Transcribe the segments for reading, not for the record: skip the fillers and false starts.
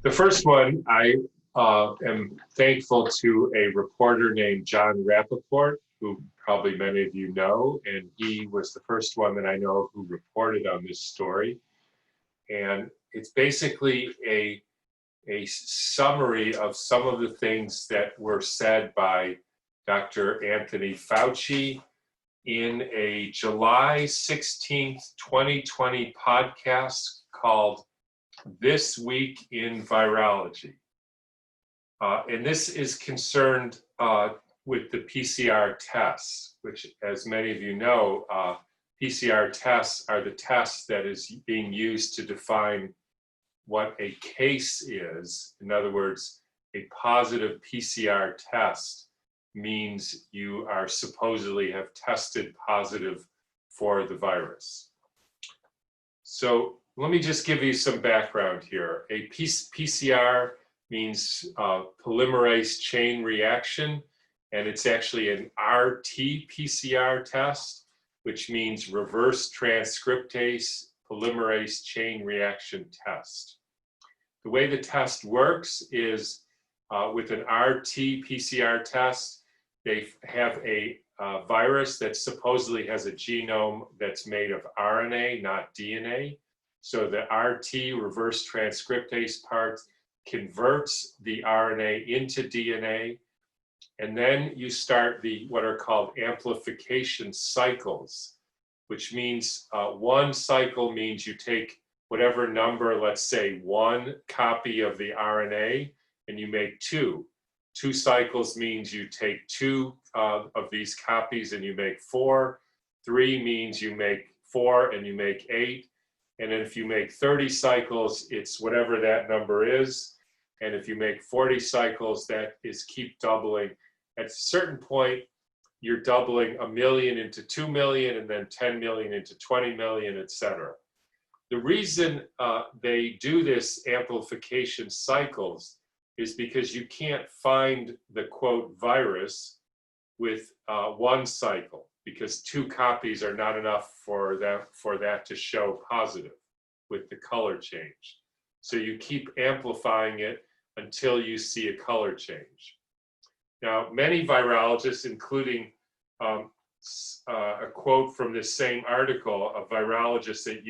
The first one, I am thankful to a reporter named John Rappaport, who probably many of you know, and he was the first one that I know who reported on this story. And it's basically a summary of some of the things that were said by Dr. Anthony Fauci in a July 16th, 2020 podcast called This Week in Virology. And this is concerned with the PCR tests, which, as many of you know, PCR tests are the tests that is being used to define what a case is. In other words, a positive PCR test means you are supposedly have tested positive for the virus. So let me just give you some background here. A PCR means polymerase chain reaction, and it's actually an RT-PCR test, which means reverse transcriptase polymerase chain reaction test. The way the test works is with an RT-PCR test, they have a virus that supposedly has a genome that's made of RNA, not DNA. So the RT, reverse transcriptase part, converts the RNA into DNA, and then you start what are called amplification cycles, which means one cycle means you take whatever number, let's say one copy of the RNA, and you make two. Two cycles means you take two of these copies and you make four. Three means you make four and you make eight. And then if you make 30 cycles, it's whatever that number is. And if you make 40 cycles, that is keep doubling. At a certain point, you're doubling 1 million into 2 million, and then 10 million into 20 million, et cetera. The reason they do this amplification cycles is because you can't find the quote virus with one cycle, because two copies are not enough for that to show positive with the color change. So you keep amplifying it until you see a color change. Now, many virologists, including a quote from this same article, a virologist at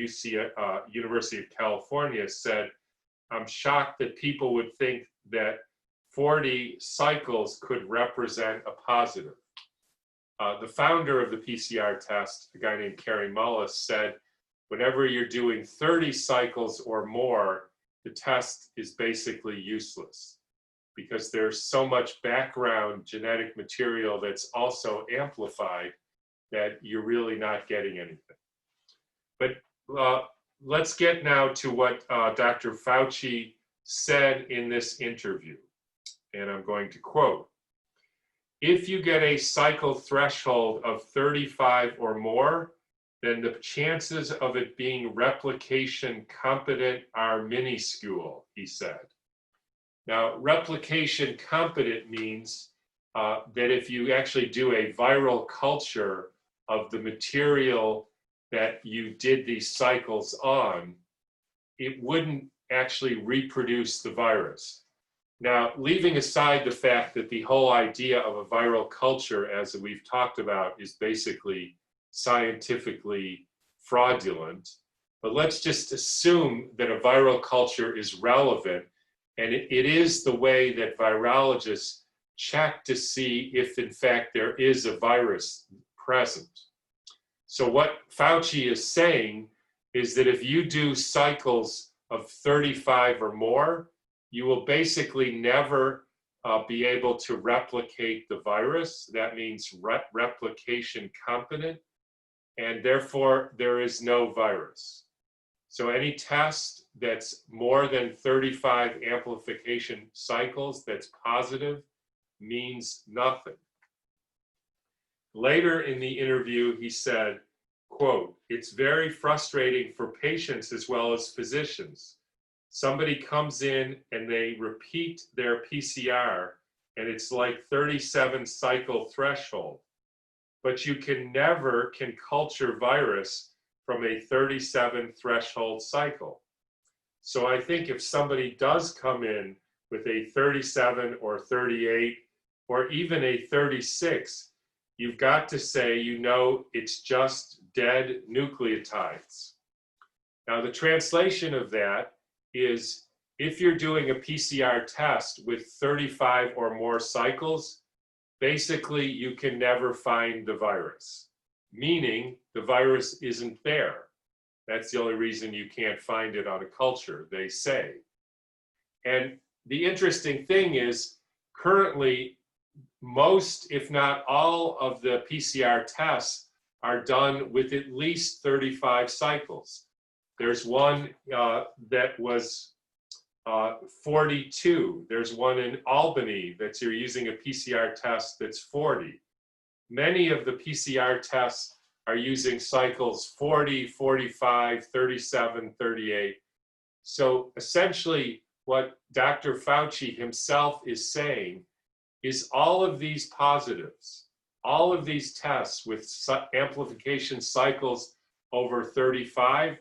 University of California said, "I'm shocked that people would think that 40 cycles could represent a positive." The founder of the PCR test, a guy named Kary Mullis, said, whenever you're doing 30 cycles or more, the test is basically useless because there's so much background genetic material that's also amplified that you're really not getting anything. But let's get now to what Dr. Fauci said in this interview. And I'm going to quote, "If you get a cycle threshold of 35 or more, then the chances of it being replication competent are minuscule," he said. Now, replication competent means that if you actually do a viral culture of the material that you did these cycles on, it wouldn't actually reproduce the virus. Now, leaving aside the fact that the whole idea of a viral culture, as we've talked about, is basically scientifically fraudulent, but let's just assume that a viral culture is relevant, and it is the way that virologists check to see if in fact there is a virus present. So what Fauci is saying is that if you do cycles of 35 or more, you will basically never be able to replicate the virus. That means replication competent, and therefore there is no virus. So any test that's more than 35 amplification cycles that's positive means nothing. Later in the interview, he said, quote, "It's very frustrating for patients as well as physicians. Somebody comes in and they repeat their PCR and it's like 37 cycle threshold, but you never can culture virus from a 37 threshold cycle. So I think if somebody does come in with a 37 or 38 or even a 36, you've got to say, it's just dead nucleotides. Now, the translation of that is if you're doing a PCR test with 35 or more cycles, basically you can never find the virus, meaning the virus isn't there. That's the only reason you can't find it on a culture, they say. And the interesting thing is, currently, most, if not all, of the PCR tests are done with at least 35 cycles. There's one that was 42. There's one in Albany that you're using a PCR test that's 40. Many of the PCR tests are using cycles 40, 45, 37, 38. So essentially, what Dr. Fauci himself is saying is all of these positives, all of these tests with amplification cycles over 35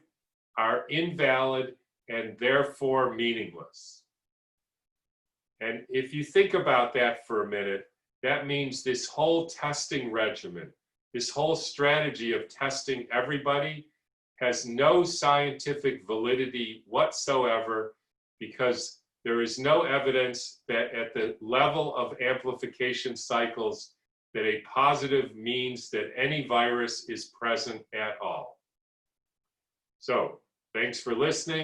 are invalid and therefore meaningless. And if you think about that for a minute, that means this whole testing regimen, this whole strategy of testing everybody has no scientific validity whatsoever, because there is no evidence that at the level of amplification cycles that a positive means that any virus is present at all. So, thanks for listening.